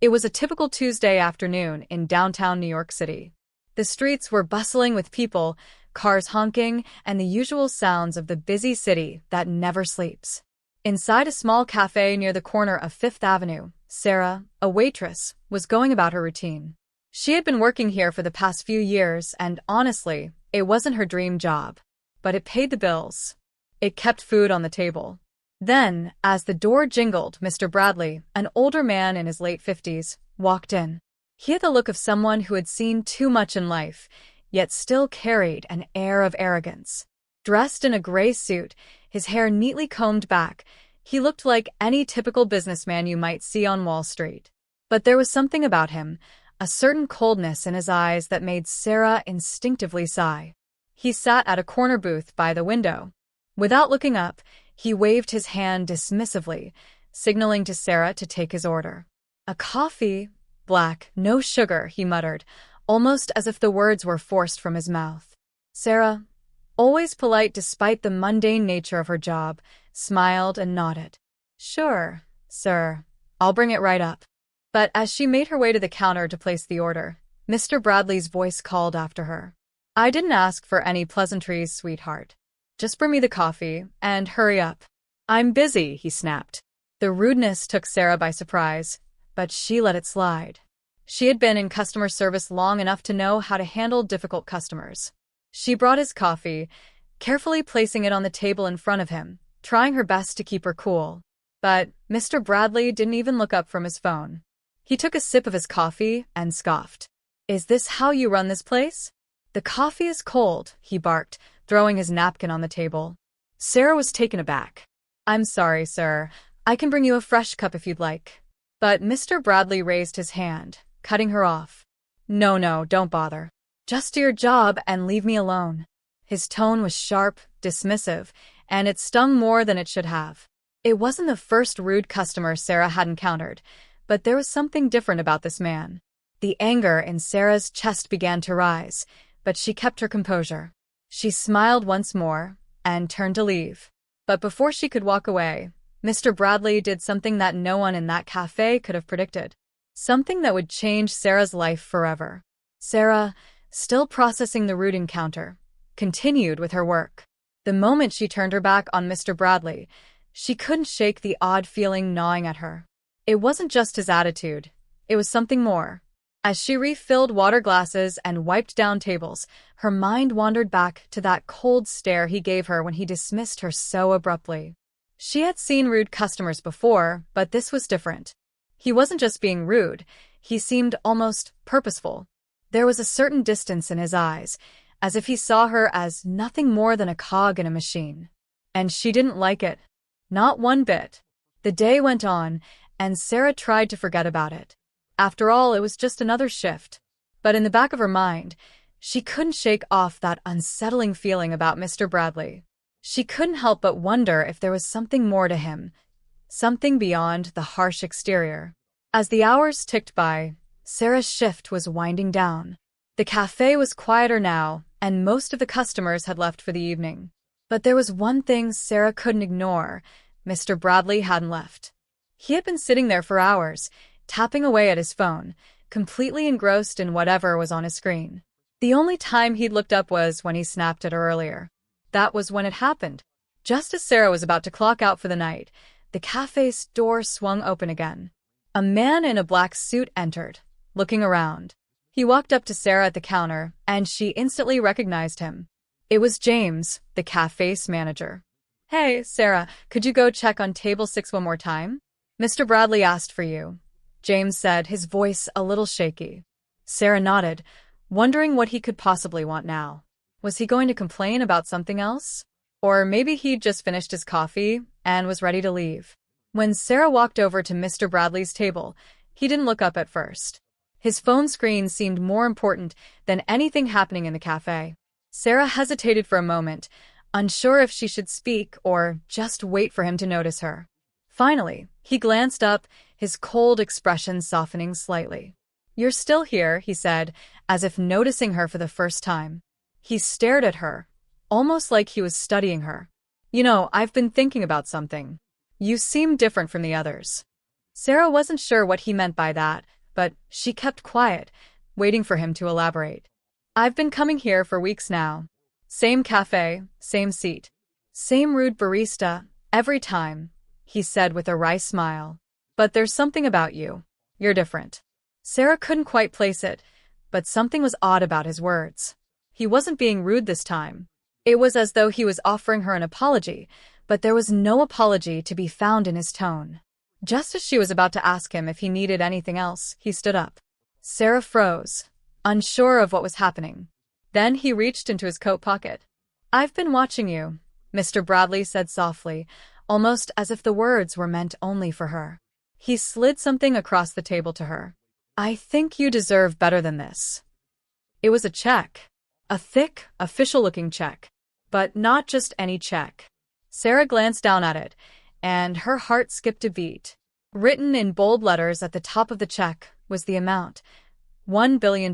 It was a typical Tuesday afternoon in downtown New York City. The streets were bustling with people, cars honking, and the usual sounds of the busy city that never sleeps. Inside a small cafe near the corner of Fifth Avenue, Sarah, a waitress, was going about her routine. She had been working here for the past few years, and honestly, it wasn't her dream job. But it paid the bills. It kept food on the table. Then, as the door jingled, Mr. Bradley, an older man in his late 50s, walked in. He had the look of someone who had seen too much in life, yet still carried an air of arrogance. Dressed in a gray suit, his hair neatly combed back, he looked like any typical businessman you might see on Wall Street. But there was something about him, a certain coldness in his eyes that made Sarah instinctively sigh. He sat at a corner booth by the window. Without looking up, he waved his hand dismissively, signaling to Sarah to take his order. "A coffee, black, no sugar," he muttered, almost as if the words were forced from his mouth. Sarah, always polite despite the mundane nature of her job, smiled and nodded. "Sure, sir. I'll bring it right up." But as she made her way to the counter to place the order, Mr. Bradley's voice called after her. "I didn't ask for any pleasantries, sweetheart. Just bring me the coffee, and hurry up." "I'm busy," he snapped. The rudeness took Sarah by surprise, but she let it slide. She had been in customer service long enough to know how to handle difficult customers. She brought his coffee, carefully placing it on the table in front of him, trying her best to keep her cool. But Mr. Bradley didn't even look up from his phone. He took a sip of his coffee and scoffed. "Is this how you run this place?" "The coffee is cold," he barked, throwing his napkin on the table. Sarah was taken aback. "I'm sorry, sir. I can bring you a fresh cup if you'd like." But Mr. Bradley raised his hand, cutting her off. No, don't bother. Just do your job and leave me alone." His tone was sharp, dismissive, and it stung more than it should have. It wasn't the first rude customer Sarah had encountered, but there was something different about this man. The anger in Sarah's chest began to rise, but she kept her composure. She smiled once more and turned to leave. But before she could walk away, Mr. Bradley did something that no one in that cafe could have predicted. Something that would change Sarah's life forever. Sarah, still processing the rude encounter, continued with her work. The moment she turned her back on Mr. Bradley, she couldn't shake the odd feeling gnawing at her. It wasn't just his attitude, it was something more. As she refilled water glasses and wiped down tables, her mind wandered back to that cold stare he gave her when he dismissed her so abruptly. She had seen rude customers before, but this was different. He wasn't just being rude, he seemed almost purposeful. There was a certain distance in his eyes, as if he saw her as nothing more than a cog in a machine. And she didn't like it. Not one bit. The day went on, and Sarah tried to forget about it. After all, it was just another shift. But in the back of her mind, she couldn't shake off that unsettling feeling about Mr. Bradley. She couldn't help but wonder if there was something more to him, something beyond the harsh exterior. As the hours ticked by, Sarah's shift was winding down. The cafe was quieter now, and most of the customers had left for the evening. But there was one thing Sarah couldn't ignore. Mr. Bradley hadn't left. He had been sitting there for hours, tapping away at his phone, completely engrossed in whatever was on his screen. The only time he'd looked up was when he snapped at her earlier. That was when it happened. Just as Sarah was about to clock out for the night, the cafe's door swung open again. A man in a black suit entered, looking around. He walked up to Sarah at the counter, and she instantly recognized him. It was James, the cafe's manager. "Hey, Sarah, could you go check on table 6 one more time? Mr. Bradley asked for you," James said, his voice a little shaky. Sarah nodded, wondering what he could possibly want now. Was he going to complain about something else? Or maybe he'd just finished his coffee and was ready to leave. When Sarah walked over to Mr. Bradley's table, he didn't look up at first. His phone screen seemed more important than anything happening in the cafe. Sarah hesitated for a moment, unsure if she should speak or just wait for him to notice her. Finally, he glanced up, his cold expression softening slightly. "You're still here," he said, as if noticing her for the first time. He stared at her, almost like he was studying her. "You know, I've been thinking about something. You seem different from the others." Sarah wasn't sure what he meant by that, but she kept quiet, waiting for him to elaborate. "I've been coming here for weeks now. Same cafe, same seat. Same rude barista, every time," he said with a wry smile. "But there's something about you. You're different." Sarah couldn't quite place it, but something was odd about his words. He wasn't being rude this time. It was as though he was offering her an apology, but there was no apology to be found in his tone. Just as she was about to ask him if he needed anything else, he stood up. Sarah froze, unsure of what was happening. Then he reached into his coat pocket. "I've been watching you," Mr. Bradley said softly, almost as if the words were meant only for her. He slid something across the table to her. "I think you deserve better than this." It was a check. A thick, official-looking check. But not just any check. Sarah glanced down at it, and her heart skipped a beat. Written in bold letters at the top of the check was the amount: $1 billion.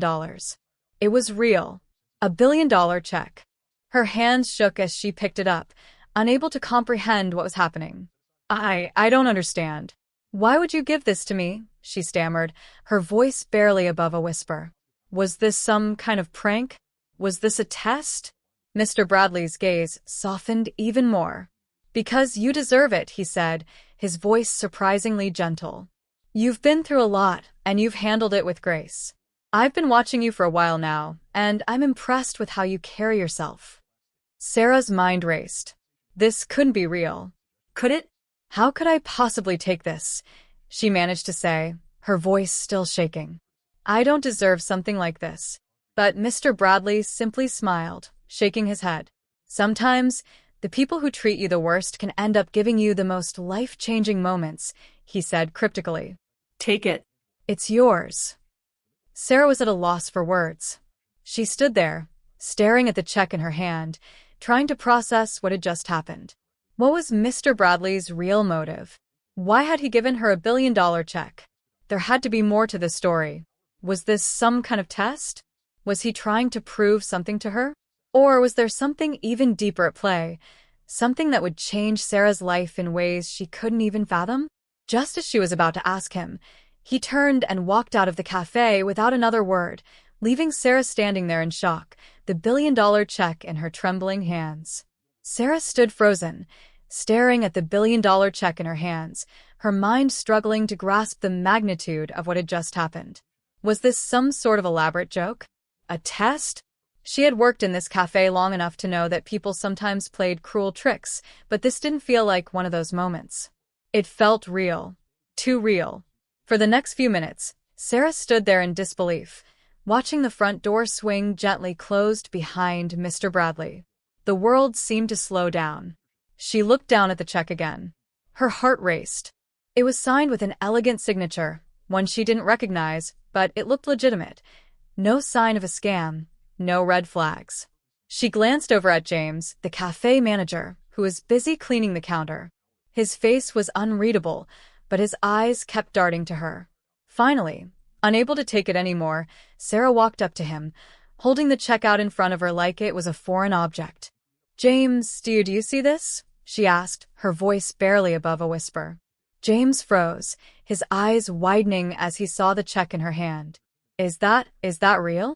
It was real. $1 billion check. Her hands shook as she picked it up, unable to comprehend what was happening. I don't understand. Why would you give this to me?" she stammered, her voice barely above a whisper. "Was this some kind of prank? Was this a test?" Mr. Bradley's gaze softened even more. "Because you deserve it," he said, his voice surprisingly gentle. "You've been through a lot, and you've handled it with grace. I've been watching you for a while now, and I'm impressed with how you carry yourself." Sarah's mind raced. This couldn't be real. Could it? "How could I possibly take this?" she managed to say, her voice still shaking. "I don't deserve something like this." But Mr. Bradley simply smiled, shaking his head. "Sometimes, the people who treat you the worst can end up giving you the most life-changing moments," he said cryptically. "Take it. It's yours." Sarah was at a loss for words. She stood there, staring at the check in her hand, trying to process what had just happened. What was Mr. Bradley's real motive? Why had he given her $1 billion check? There had to be more to the story. Was this some kind of test? Was he trying to prove something to her? Or was there something even deeper at play? Something that would change Sarah's life in ways she couldn't even fathom? Just as she was about to ask him, he turned and walked out of the cafe without another word, leaving Sarah standing there in shock, the $1 billion check in her trembling hands. Sarah stood frozen, staring at the $1 billion check in her hands, her mind struggling to grasp the magnitude of what had just happened. Was this some sort of elaborate joke? A test? She had worked in this cafe long enough to know that people sometimes played cruel tricks, but this didn't feel like one of those moments. It felt real. Too real. For the next few minutes, Sarah stood there in disbelief, watching the front door swing gently closed behind Mr. Bradley. The world seemed to slow down. She looked down at the check again. Her heart raced. It was signed with an elegant signature, one she didn't recognize, but it looked legitimate. No sign of a scam, no red flags. She glanced over at James, the cafe manager, who was busy cleaning the counter. His face was unreadable, but his eyes kept darting to her. Finally, unable to take it anymore, Sarah walked up to him, holding the check out in front of her like it was a foreign object. "James, do you see this?" she asked, her voice barely above a whisper. James froze, his eyes widening as he saw the check in her hand. Is that real?"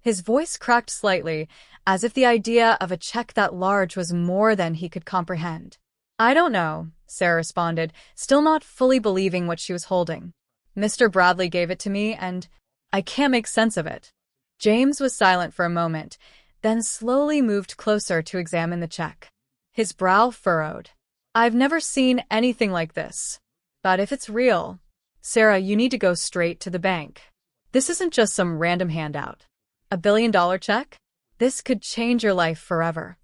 His voice cracked slightly, as if the idea of a check that large was more than he could comprehend. "I don't know," Sarah responded, still not fully believing what she was holding. "Mr. Bradley gave it to me, and I can't make sense of it." James was silent for a moment, then slowly moved closer to examine the check. His brow furrowed. "I've never seen anything like this. But if it's real, Sarah, you need to go straight to the bank. This isn't just some random handout. $1 billion check? This could change your life forever."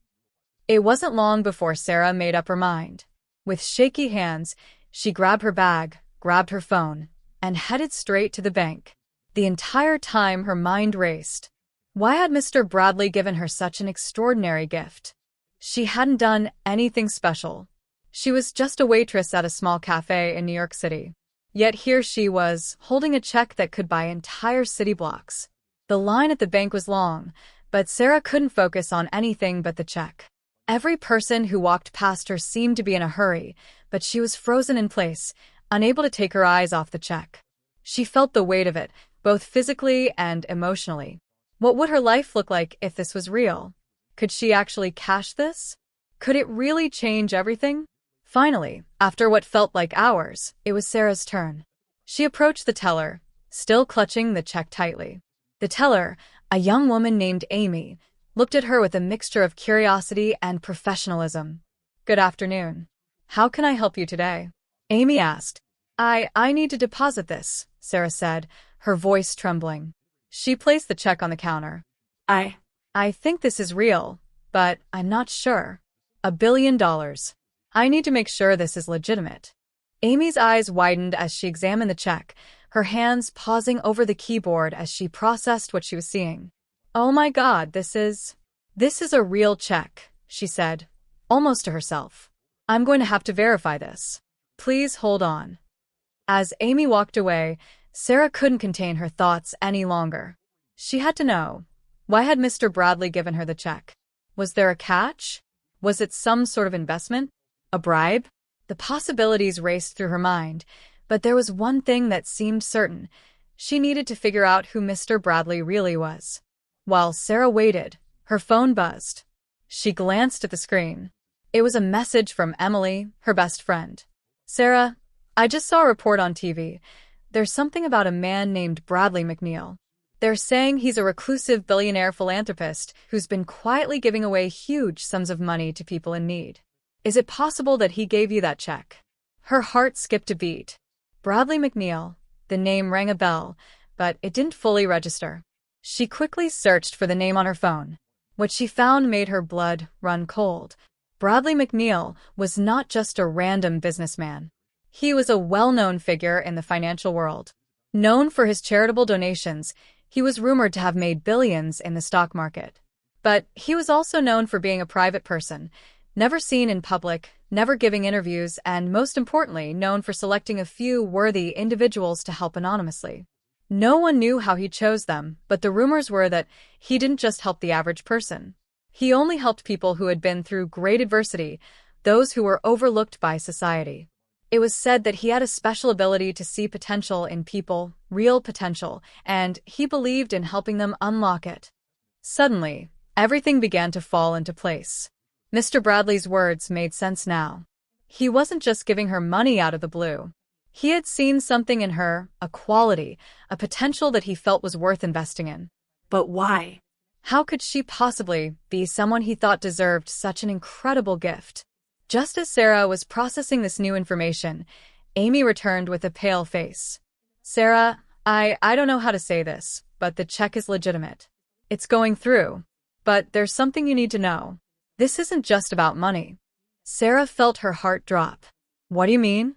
It wasn't long before Sarah made up her mind. With shaky hands, she grabbed her bag, grabbed her phone, and headed straight to the bank. The entire time her mind raced. Why had Mr. Bradley given her such an extraordinary gift? She hadn't done anything special. She was just a waitress at a small cafe in New York City. Yet here she was, holding a check that could buy entire city blocks. The line at the bank was long, but Sarah couldn't focus on anything but the check. Every person who walked past her seemed to be in a hurry, but she was frozen in place, unable to take her eyes off the check. She felt the weight of it, both physically and emotionally. What would her life look like if this was real? Could she actually cash this? Could it really change everything? Finally, after what felt like hours, it was Sarah's turn. She approached the teller, still clutching the check tightly. The teller, a young woman named Amy, looked at her with a mixture of curiosity and professionalism. "Good afternoon. How can I help you today?" Amy asked. I need to deposit this," Sarah said, her voice trembling. She placed the check on the counter. I think this is real, but I'm not sure. $1 billion. I need to make sure this is legitimate." Amy's eyes widened as she examined the check, her hands pausing over the keyboard as she processed what she was seeing. "Oh my God, this is a real check," she said, almost to herself. "I'm going to have to verify this. Please hold on." As Amy walked away, Sarah couldn't contain her thoughts any longer. She had to know. Why had Mr. Bradley given her the check? Was there a catch? Was it some sort of investment? A bribe? The possibilities raced through her mind, but there was one thing that seemed certain. She needed to figure out who Mr. Bradley really was. While Sarah waited, her phone buzzed. She glanced at the screen. It was a message from Emily, her best friend. "Sarah, I just saw a report on TV. There's something about a man named Bradley McNeil. They're saying he's a reclusive billionaire philanthropist who's been quietly giving away huge sums of money to people in need. Is it possible that he gave you that check?" Her heart skipped a beat. Bradley McNeil. The name rang a bell, but it didn't fully register. She quickly searched for the name on her phone. What she found made her blood run cold. Bradley McNeil was not just a random businessman. He was a well-known figure in the financial world. Known for his charitable donations, he was rumored to have made billions in the stock market. But he was also known for being a private person, never seen in public, never giving interviews, and most importantly, known for selecting a few worthy individuals to help anonymously. No one knew how he chose them, but the rumors were that he didn't just help the average person. He only helped people who had been through great adversity, those who were overlooked by society. It was said that he had a special ability to see potential in people, real potential, and he believed in helping them unlock it. Suddenly, everything began to fall into place. Mr. Bradley's words made sense now. He wasn't just giving her money out of the blue. He had seen something in her, a quality, a potential that he felt was worth investing in. But why? How could she possibly be someone he thought deserved such an incredible gift? Just as Sarah was processing this new information, Amy returned with a pale face. "Sarah, I don't know how to say this, but the check is legitimate. It's going through. But there's something you need to know. This isn't just about money." Sarah felt her heart drop. "What do you mean?"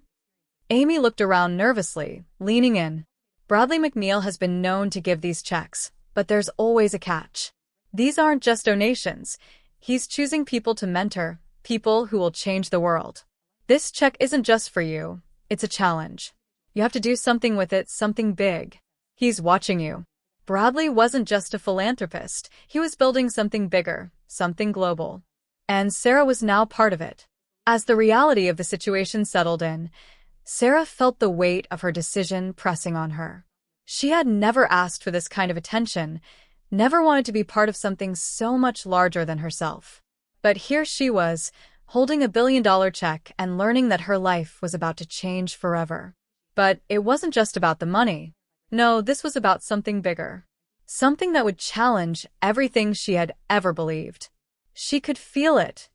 Amy looked around nervously, leaning in. Bradley McNeil has been known to give these checks, but there's always a catch. These aren't just donations. He's choosing people to mentor, people who will change the world. This check isn't just for you. It's a challenge. You have to do something with it, something big. He's watching you. Bradley wasn't just a philanthropist. He was building something bigger, something global. And Sarah was now part of it. As the reality of the situation settled in, Sarah felt the weight of her decision pressing on her. She had never asked for this kind of attention, never wanted to be part of something so much larger than herself. But here she was, holding $1 billion check and learning that her life was about to change forever. But it wasn't just about the money. No, this was about something bigger. Something that would challenge everything she had ever believed. She could feel it.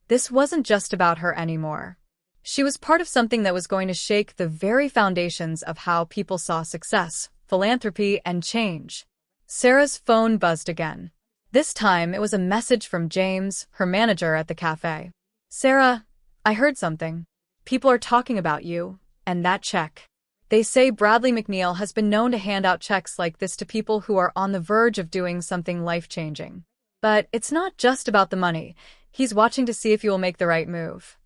This wasn't just about her anymore. She was part of something that was going to shake the very foundations of how people saw success, philanthropy, and change. Sarah's phone buzzed again. This time, it was a message from James, her manager at the cafe. "Sarah, I heard something. People are talking about you, and that check. They say Bradley McNeil has been known to hand out checks like this to people who are on the verge of doing something life-changing. But it's not just about the money. He's watching to see if you will make the right move."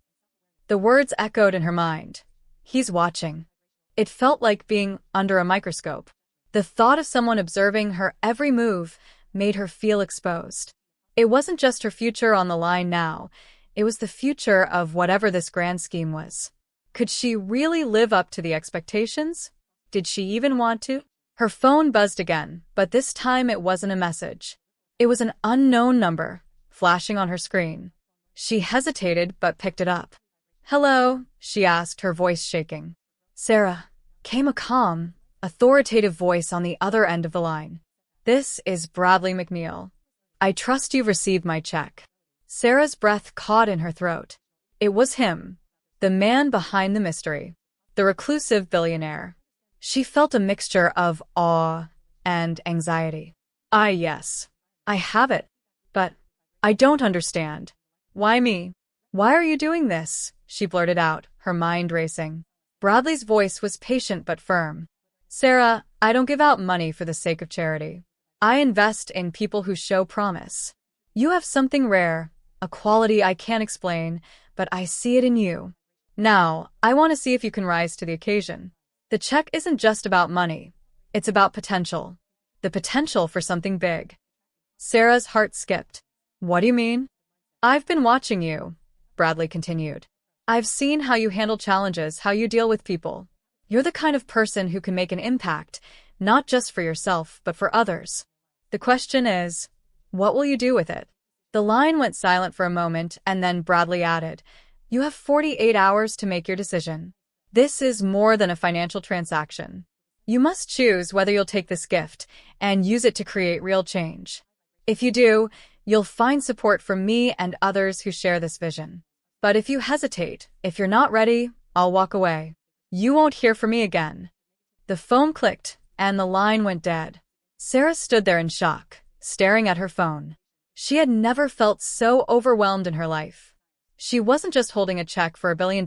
The words echoed in her mind. He's watching. It felt like being under a microscope. The thought of someone observing her every move made her feel exposed. It wasn't just her future on the line now. It was the future of whatever this grand scheme was. Could she really live up to the expectations? Did she even want to? Her phone buzzed again, but this time it wasn't a message. It was an unknown number, flashing on her screen. She hesitated but picked it up. "Hello?" she asked, her voice shaking. "Sarah," came a calm, authoritative voice on the other end of the line. "This is Bradley McNeil. I trust you've received my check." Sarah's breath caught in her throat. It was him, the man behind the mystery, the reclusive billionaire. She felt a mixture of awe and anxiety. Yes. I have it. But I don't understand. Why me? Why are you doing this?" she blurted out, her mind racing. Bradley's voice was patient but firm. "Sarah, I don't give out money for the sake of charity. I invest in people who show promise. You have something rare, a quality I can't explain, but I see it in you. Now, I want to see if you can rise to the occasion. The check isn't just about money. It's about potential. The potential for something big." Sarah's heart skipped. "What do you mean?" "I've been watching you," Bradley continued. "I've seen how you handle challenges, how you deal with people. You're the kind of person who can make an impact, not just for yourself, but for others. The question is, what will you do with it?" The line went silent for a moment, and then Bradley added, "You have 48 hours to make your decision. This is more than a financial transaction. You must choose whether you'll take this gift and use it to create real change. If you do, you'll find support from me and others who share this vision. But if you hesitate, if you're not ready, I'll walk away. You won't hear from me again." The phone clicked, and the line went dead. Sarah stood there in shock, staring at her phone. She had never felt so overwhelmed in her life. She wasn't just holding a check for $1 billion,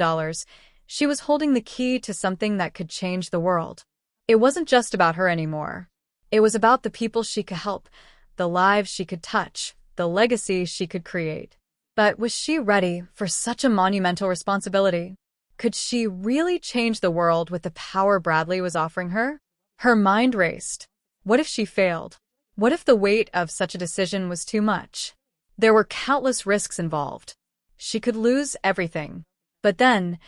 she was holding the key to something that could change the world. It wasn't just about her anymore. It was about the people she could help, the lives she could touch, the legacy she could create. But was she ready for such a monumental responsibility? Could she really change the world with the power Bradley was offering her? Her mind raced. What if she failed? What if the weight of such a decision was too much? There were countless risks involved. She could lose everything. But then,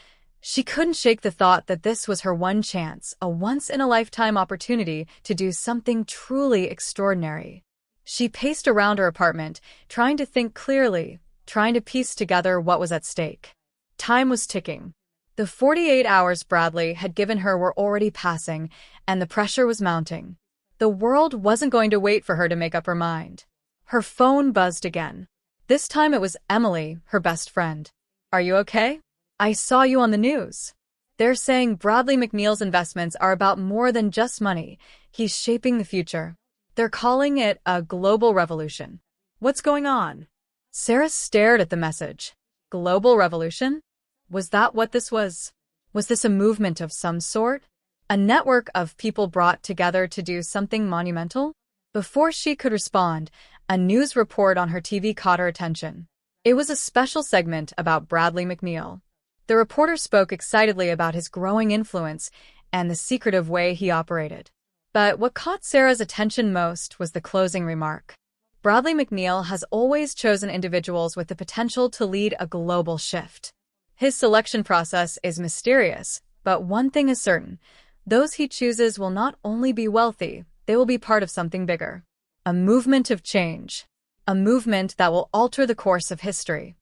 she couldn't shake the thought that this was her one chance, a once-in-a-lifetime opportunity to do something truly extraordinary. She paced around her apartment, trying to think clearly, trying to piece together what was at stake. Time was ticking. The 48 hours Bradley had given her were already passing, and the pressure was mounting. The world wasn't going to wait for her to make up her mind. Her phone buzzed again. This time it was Emily, her best friend. "Are you okay? I saw you on the news. They're saying Bradley McNeil's investments are about more than just money. He's shaping the future. They're calling it a global revolution. What's going on?" Sarah stared at the message. Global revolution? Was that what this was? Was this a movement of some sort? A network of people brought together to do something monumental? Before she could respond, a news report on her TV caught her attention. It was a special segment about Bradley McNeil. The reporter spoke excitedly about his growing influence and the secretive way he operated. But what caught Sarah's attention most was the closing remark. Bradley McNeil has always chosen individuals with the potential to lead a global shift. His selection process is mysterious, but one thing is certain. Those he chooses will not only be wealthy, they will be part of something bigger. A movement of change. A movement that will alter the course of history.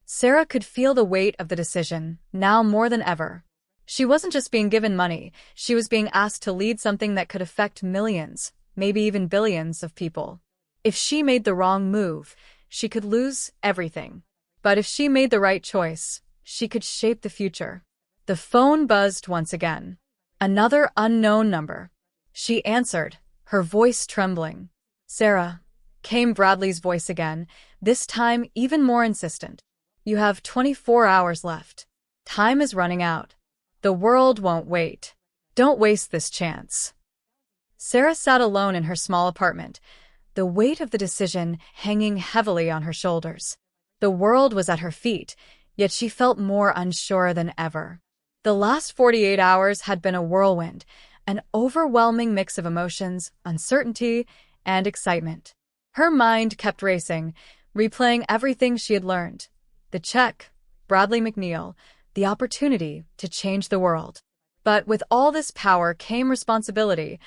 Sarah could feel the weight of the decision, now more than ever. She wasn't just being given money, she was being asked to lead something that could affect millions, maybe even billions of people. If she made the wrong move, she could lose everything. But if she made the right choice, she could shape the future. The phone buzzed once again. Another unknown number. She answered, her voice trembling. "Sarah," came Bradley's voice again, this time even more insistent. "You have 24 hours left. Time is running out. The world won't wait. Don't waste this chance." Sarah sat alone in her small apartment, the weight of the decision hanging heavily on her shoulders. The world was at her feet, yet she felt more unsure than ever. The last 48 hours had been a whirlwind, an overwhelming mix of emotions, uncertainty, and excitement. Her mind kept racing, replaying everything she had learned. The check, Bradley McNeil, the opportunity to change the world. But with all this power came responsibility,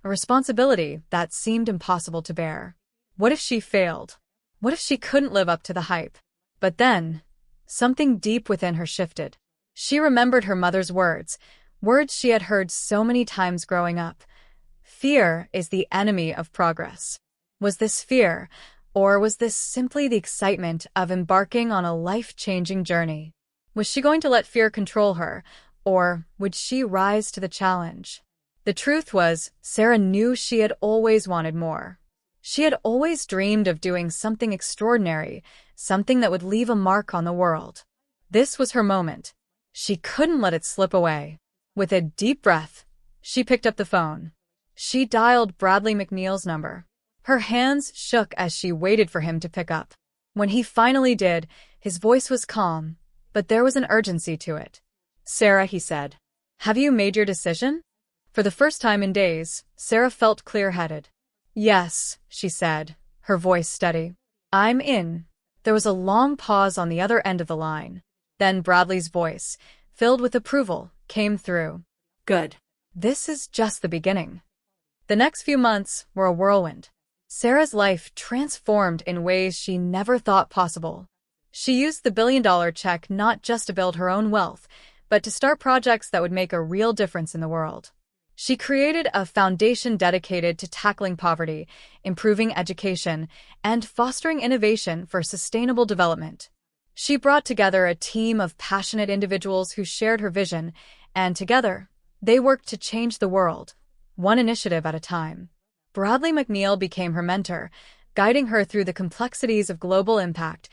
a responsibility that seemed impossible to bear. What if she failed? What if she couldn't live up to the hype? But then, something deep within her shifted. She remembered her mother's words, words she had heard so many times growing up. Fear is the enemy of progress. Was this fear, or was this simply the excitement of embarking on a life-changing journey? Was she going to let fear control her, or would she rise to the challenge? The truth was, Sarah knew she had always wanted more. She had always dreamed of doing something extraordinary, something that would leave a mark on the world. This was her moment. She couldn't let it slip away. With a deep breath, she picked up the phone. She dialed Bradley McNeil's number. Her hands shook as she waited for him to pick up. When he finally did, his voice was calm, but there was an urgency to it. "Sarah," he said, "have you made your decision?" For the first time in days, Sarah felt clear-headed. "Yes," she said, her voice steady. "I'm in." There was a long pause on the other end of the line. Then Bradley's voice, filled with approval, came through. "Good. This is just the beginning." The next few months were a whirlwind. Sarah's life transformed in ways she never thought possible. She used the billion-dollar check not just to build her own wealth, but to start projects that would make a real difference in the world. She created a foundation dedicated to tackling poverty, improving education, and fostering innovation for sustainable development. She brought together a team of passionate individuals who shared her vision, and together, they worked to change the world, one initiative at a time. Bradley McNeil became her mentor, guiding her through the complexities of global impact,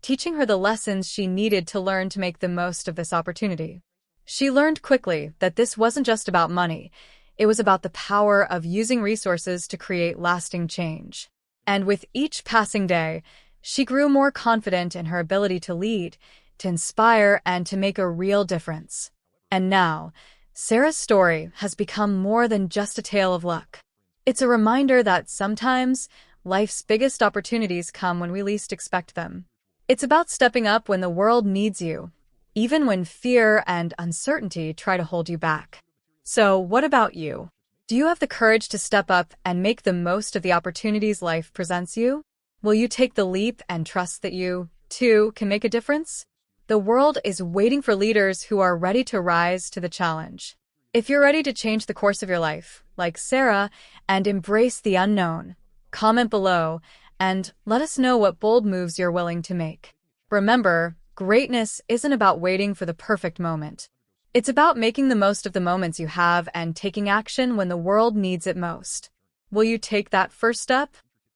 teaching her the lessons she needed to learn to make the most of this opportunity. She learned quickly that this wasn't just about money. It was about the power of using resources to create lasting change. And with each passing day, she grew more confident in her ability to lead, to inspire, and to make a real difference. And now, Sarah's story has become more than just a tale of luck. It's a reminder that sometimes life's biggest opportunities come when we least expect them. It's about stepping up when the world needs you, even when fear and uncertainty try to hold you back. So, what about you? Do you have the courage to step up and make the most of the opportunities life presents you? Will you take the leap and trust that you, too, can make a difference? The world is waiting for leaders who are ready to rise to the challenge. If you're ready to change the course of your life, like Sarah, and embrace the unknown, comment below and let us know what bold moves you're willing to make. Remember, greatness isn't about waiting for the perfect moment. It's about making the most of the moments you have and taking action when the world needs it most. Will you take that first step?